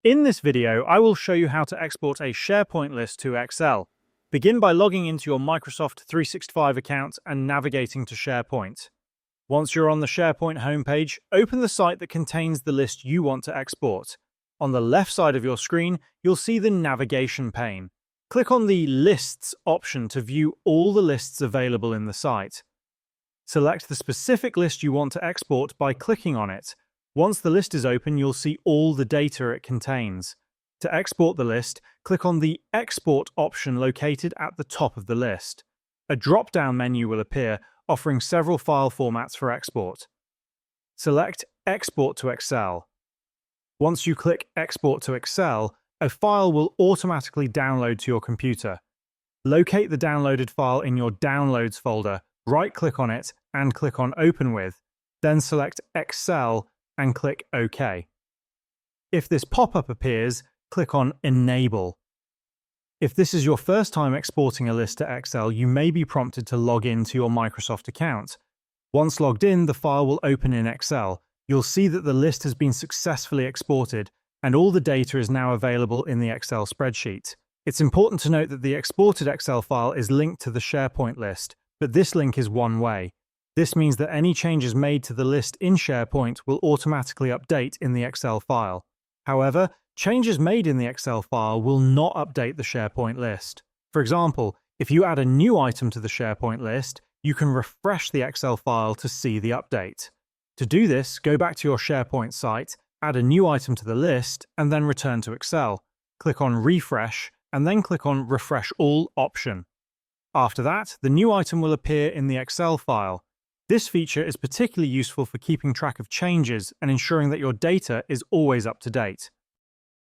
In this video, I will show you how to export a SharePoint list to Excel. Begin by logging into your Microsoft 365 account and navigating to SharePoint. Once you're on the SharePoint homepage, open the site that contains the list you want to export. On the left side of your screen, you'll see the navigation pane. Click on the Lists option to view all the lists available in the site. Select the specific list you want to export by clicking on it. Once the list is open, you'll see all the data it contains. To export the list, click on the Export option located at the top of the list. A drop-down menu will appear, offering several file formats for export. Select Export to Excel. Once you click Export to Excel, a file will automatically download to your computer. Locate the downloaded file in your Downloads folder, right-click on it, and click on Open With. Then select Excel and click OK. If this pop-up appears, click on Enable. If this is your first time exporting a list to Excel, you may be prompted to log in to your Microsoft account. Once logged in, the file will open in Excel. You'll see that the list has been successfully exported, and all the data is now available in the Excel spreadsheet. It's important to note that the exported Excel file is linked to the SharePoint list, but this link is one way. This means that any changes made to the list in SharePoint will automatically update in the Excel file. However, changes made in the Excel file will not update the SharePoint list. For example, if you add a new item to the SharePoint list, you can refresh the Excel file to see the update. To do this, go back to your SharePoint site, add a new item to the list, and then return to Excel. Click on Refresh, and then click on Refresh All option. After that, the new item will appear in the Excel file. This feature is particularly useful for keeping track of changes and ensuring that your data is always up to date.